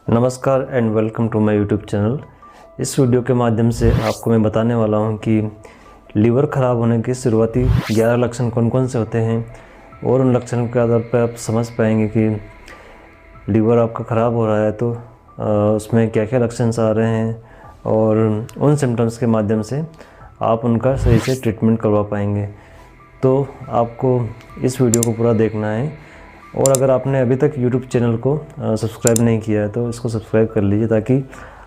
नमस्कार and welcome to my YouTube channel. इस video के माध्यम से आपको मैं बताने वाला हूं कि लीवर ख़राब होने के शुरुआती 11 लक्षण कौन कौन से होते हैं और उन लक्षणों के आधार पर आप समझ पाएंगे कि लीवर आपका ख़राब हो रहा है तो उसमें क्या क्या लक्षण आ रहे हैं और उन सिम्टम्स के माध्यम से आप उनका सही से ट्रीटमेंट करवा पाएंगे। तो आपको इस वीडियो को पूरा देखना है और अगर आपने अभी तक YouTube चैनल को सब्सक्राइब नहीं किया है तो इसको सब्सक्राइब कर लीजिए ताकि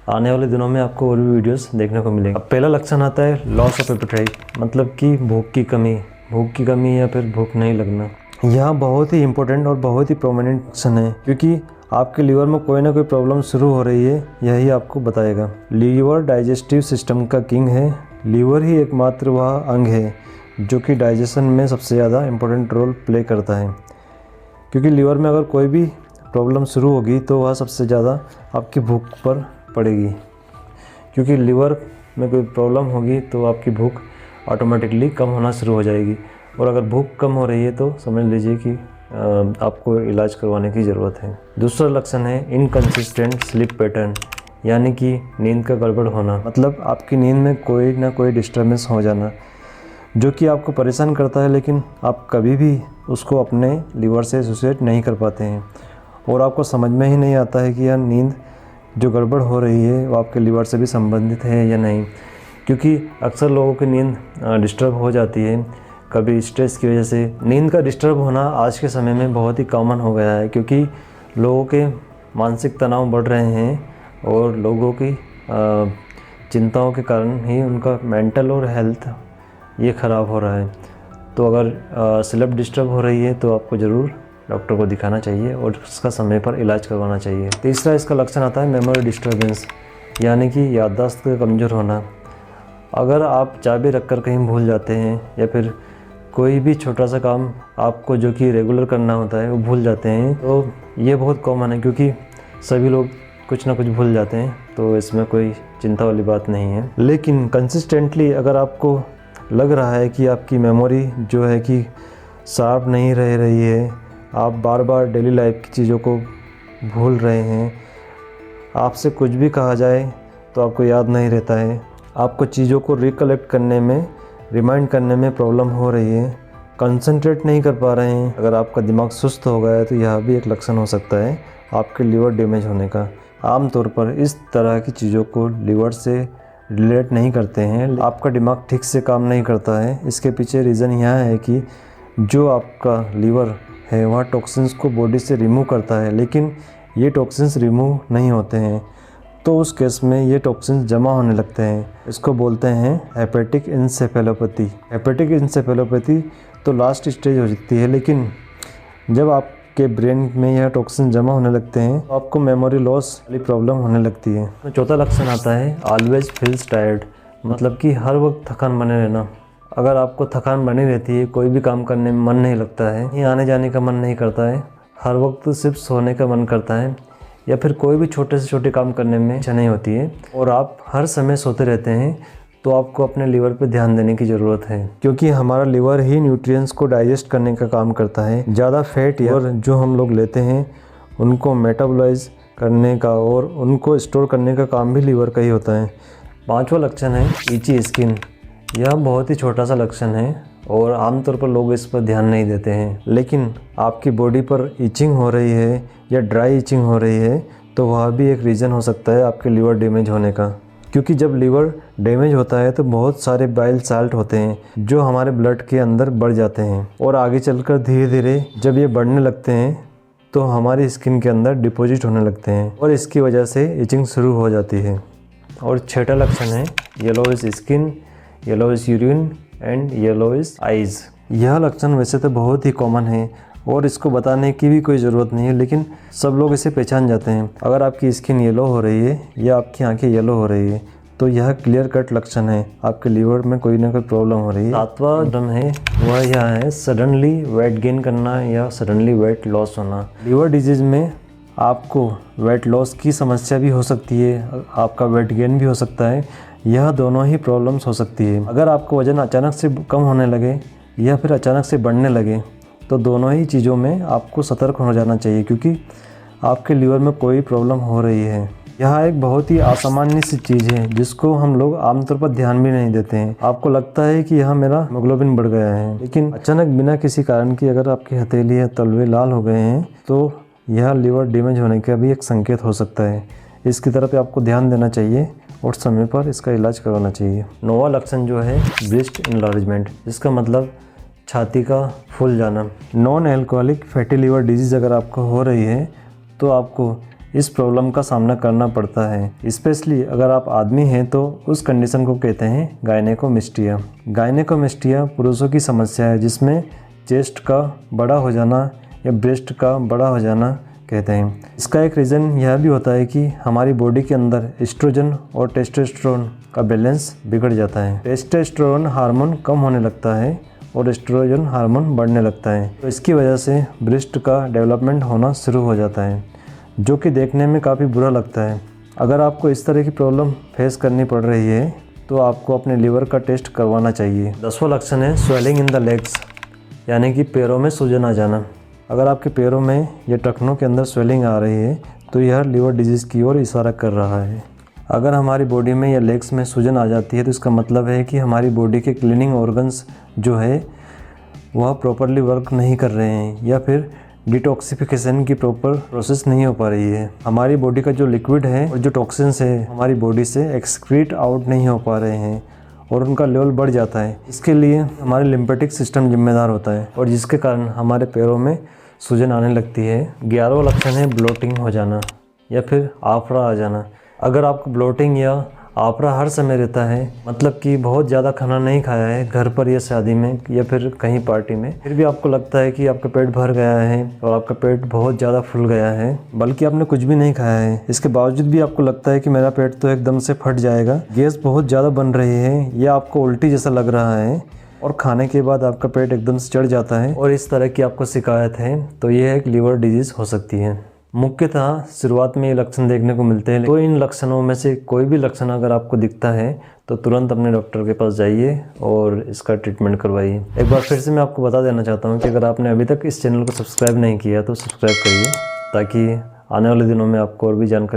आने वाले दिनों में आपको और भी वीडियोस देखने को मिलेंगे। अब पहला लक्षण आता है लॉस ऑफ एपेटाइट, मतलब कि भूख की कमी या फिर भूख नहीं लगना। यह बहुत ही इंपॉर्टेंट और बहुत ही प्रोमिनेंट लक्षण है क्योंकि आपके लीवर में कोई ना कोई प्रॉब्लम शुरू हो रही है, यही आपको बताएगा। लीवर डाइजेस्टिव सिस्टम का किंग है। लीवर ही एकमात्र वह अंग है जो कि डाइजेशन में सबसे ज़्यादा इम्पोर्टेंट रोल प्ले करता है, क्योंकि लीवर में अगर कोई भी प्रॉब्लम शुरू होगी तो वह सबसे ज़्यादा आपकी भूख पर पड़ेगी। क्योंकि लीवर में कोई प्रॉब्लम होगी तो आपकी भूख ऑटोमेटिकली कम होना शुरू हो जाएगी और अगर भूख कम हो रही है तो समझ लीजिए कि आपको इलाज करवाने की ज़रूरत है। दूसरा लक्षण है इनकंसिस्टेंट स्लीप पैटर्न, यानी कि नींद का गड़बड़ होना, मतलब आपकी नींद में कोई ना कोई डिस्टर्बेंस हो जाना जो कि आपको परेशान करता है, लेकिन आप कभी भी उसको अपने लीवर से एसोसिएट नहीं कर पाते हैं और आपको समझ में ही नहीं आता है कि यह नींद जो गड़बड़ हो रही है वो आपके लीवर से भी संबंधित है या नहीं। क्योंकि अक्सर लोगों की नींद डिस्टर्ब हो जाती है, कभी स्ट्रेस की वजह से। नींद का डिस्टर्ब होना आज के समय में बहुत ही कॉमन हो गया है क्योंकि लोगों के मानसिक तनाव बढ़ रहे हैं और लोगों की चिंताओं के कारण ही उनका मेंटल और हेल्थ ये ख़राब हो रहा है। तो अगर स्लीप डिस्टर्ब हो रही है तो आपको ज़रूर डॉक्टर को दिखाना चाहिए और उसका समय पर इलाज करवाना चाहिए। तीसरा इसका लक्षण आता है मेमोरी डिस्टर्बेंस, यानी कि याददाश्त का कमज़ोर होना। अगर आप चाबी रखकर कहीं भूल जाते हैं या फिर कोई भी छोटा सा काम आपको जो कि रेगुलर करना होता है वो भूल जाते हैं, तो ये बहुत कॉमन है क्योंकि सभी लोग कुछ ना कुछ भूल जाते हैं, तो इसमें कोई चिंता वाली बात नहीं है। लेकिन कंसिस्टेंटली अगर आपको लग रहा है कि आपकी मेमोरी जो है कि शार्प नहीं रह रही है, आप बार बार डेली लाइफ की चीज़ों को भूल रहे हैं, आपसे कुछ भी कहा जाए तो आपको याद नहीं रहता है, आपको चीज़ों को रिकलेक्ट करने में, रिमाइंड करने में प्रॉब्लम हो रही है, कंसंट्रेट नहीं कर पा रहे हैं, अगर आपका दिमाग सुस्त हो गया है तो यह भी एक लक्षण हो सकता है आपके लीवर डैमेज होने का। आमतौर पर इस तरह की चीज़ों को लीवर से रिलेट नहीं करते हैं, आपका दिमाग ठीक से काम नहीं करता है। इसके पीछे रीज़न यह है कि जो आपका लीवर है वह टॉक्सिन्स को बॉडी से रिमूव करता है, लेकिन ये टॉक्सिन्स रिमूव नहीं होते हैं, तो उस केस में ये टॉक्सिन्स जमा होने लगते हैं। इसको बोलते हैं हेपेटिक इंसेफेलोपैथी। हेपेटिक इंसेफेलोपैथी तो लास्ट स्टेज हो सकती है, लेकिन जब आपके ब्रेन में यह टॉक्सिन जमा होने लगते हैं तो आपको मेमोरी लॉस वाली प्रॉब्लम होने लगती है। तो चौथा लक्षण आता है ऑलवेज फील्स टायर्ड, मतलब कि हर वक्त थकान बने रहना। अगर आपको थकान बनी रहती है, कोई भी काम करने में मन नहीं लगता है, कहीं आने जाने का मन नहीं करता है, हर वक्त सिर्फ सोने का मन करता है या फिर कोई भी छोटे से छोटे काम करने में इच्छा नहीं होती है और आप हर समय सोते रहते हैं, तो आपको अपने लीवर पे ध्यान देने की ज़रूरत है, क्योंकि हमारा लीवर ही न्यूट्रिएंट्स को डाइजेस्ट करने का काम करता है। ज़्यादा फैट या जो हम लोग लेते हैं उनको मेटाबॉलाइज करने का और उनको स्टोर करने का काम भी लीवर का ही होता है। पांचवा लक्षण है ईची स्किन। यह बहुत ही छोटा सा लक्षण है और आमतौर पर लोग इस पर ध्यान नहीं देते हैं, लेकिन आपकी बॉडी पर ईचिंग हो रही है या ड्राई ईचिंग हो रही है तो वह भी एक रीज़न हो सकता है आपके लीवर डैमेज होने का। क्योंकि जब लीवर डैमेज होता है तो बहुत सारे बाइल साल्ट होते हैं जो हमारे ब्लड के अंदर बढ़ जाते हैं और आगे चलकर धीरे धीरे जब ये बढ़ने लगते हैं तो हमारी स्किन के अंदर डिपॉजिट होने लगते हैं और इसकी वजह से इचिंग शुरू हो जाती है। और छठा लक्षण है yellowish skin, yellowish urine and yellowish eyes. यह लक्षण वैसे तो बहुत ही कॉमन है और इसको बताने की भी कोई ज़रूरत नहीं है, लेकिन सब लोग इसे पहचान जाते हैं। अगर आपकी स्किन येलो हो रही है या आपकी आंखें येलो हो रही है तो यह क्लियर कट लक्षण है आपके लीवर में कोई ना कोई प्रॉब्लम हो रही है। सातवां लक्षण है वह यह है सडनली वेट गेन करना या सडनली वेट लॉस होना। लीवर डिजीज़ में आपको वेट लॉस की समस्या भी हो सकती है, आपका वेट गेन भी हो सकता है, यह दोनों ही प्रॉब्लम्स हो सकती है। अगर आपको वज़न अचानक से कम होने लगे या फिर अचानक से बढ़ने लगे तो दोनों ही चीज़ों में आपको सतर्क हो जाना चाहिए, क्योंकि आपके लीवर में कोई प्रॉब्लम हो रही है। यह एक बहुत ही असामान्य सी चीज़ है जिसको हम लोग आमतौर पर ध्यान भी नहीं देते हैं। आपको लगता है कि यहाँ मेरा हीमोग्लोबिन बढ़ गया है, लेकिन अचानक बिना किसी कारण की अगर आपकी हथेली या तलवे लाल हो गए हैं तो यह लीवर डैमेज होने का भी एक संकेत हो सकता है। इसकी तरफ आपको ध्यान देना चाहिए और समय पर इसका इलाज करवाना चाहिए। 9वां लक्षण जो है ब्रेस्ट इनलार्जमेंट, जिसका मतलब छाती का फूल जाना। Non alcoholic fatty liver disease अगर आपको हो रही है तो आपको इस प्रॉब्लम का सामना करना पड़ता है। स्पेशली अगर आप आदमी हैं तो उस कंडीशन को कहते हैं गायनेकोमेस्टिया। गायनेकोमेस्टिया पुरुषों की समस्या है जिसमें चेस्ट का बड़ा हो जाना या ब्रेस्ट का बड़ा हो जाना कहते हैं। इसका एक रीज़न यह भी होता है कि हमारी बॉडी के अंदर एस्ट्रोजन और टेस्टोस्टेरोन का बैलेंस बिगड़ जाता है। टेस्टोस्टेरोन हार्मोन कम होने लगता है और एस्ट्रोजन हार्मोन बढ़ने लगता है, तो इसकी वजह से ब्रेस्ट का डेवलपमेंट होना शुरू हो जाता है, जो कि देखने में काफ़ी बुरा लगता है। अगर आपको इस तरह की प्रॉब्लम फेस करनी पड़ रही है तो आपको अपने लीवर का टेस्ट करवाना चाहिए। 10वां लक्षण है स्वेलिंग इन द लेग्स, यानी कि पैरों में सूजन आ जाना। अगर आपके पैरों में या टखनों के अंदर स्वेलिंग आ रही है तो यह लीवर डिजीज़ की ओर इशारा कर रहा है। अगर हमारी बॉडी में या लेग्स में सूजन आ जाती है तो इसका मतलब है कि हमारी बॉडी के क्लीनिंग ऑर्गन्स जो है वह प्रॉपरली वर्क नहीं कर रहे हैं या फिर डिटॉक्सिफिकेशन की प्रॉपर प्रोसेस नहीं हो पा रही है। हमारी बॉडी का जो लिक्विड है और जो टॉक्सिन्स है हमारी बॉडी से एक्सक्रीट आउट नहीं हो पा रहे हैं और उनका लेवल बढ़ जाता है। इसके लिए हमारे लिम्फेटिक सिस्टम जिम्मेदार होता है और जिसके कारण हमारे पैरों में सूजन आने लगती है। 11वां लक्षण है ब्लोटिंग हो जाना या फिर आफरा आ जाना। अगर आपको ब्लोटिंग या आफरा हर समय रहता है, मतलब कि बहुत ज़्यादा खाना नहीं खाया है घर पर या शादी में या फिर कहीं पार्टी में, फिर भी आपको लगता है कि आपका पेट भर गया है और आपका पेट बहुत ज़्यादा फूल गया है, बल्कि आपने कुछ भी नहीं खाया है, इसके बावजूद भी आपको लगता है कि मेरा पेट तो एकदम से फट जाएगा, गैस बहुत ज़्यादा बन रही है या आपको उल्टी जैसा लग रहा है और खाने के बाद आपका पेट एकदम से चढ़ जाता है और इस तरह की आपको शिकायत है, तो यह एक लीवर डिजीज़ हो सकती है। मुख्यतः शुरुआत में ये लक्षण देखने को मिलते हैं, तो इन लक्षणों में से कोई भी लक्षण अगर आपको दिखता है तो तुरंत अपने डॉक्टर के पास जाइए और इसका ट्रीटमेंट करवाइए। एक बार फिर से मैं आपको बता देना चाहता हूँ कि अगर आपने अभी तक इस चैनल को सब्सक्राइब नहीं किया तो सब्सक्राइब करिए, ताकि आने वाले दिनों में आपको और भी जानकारी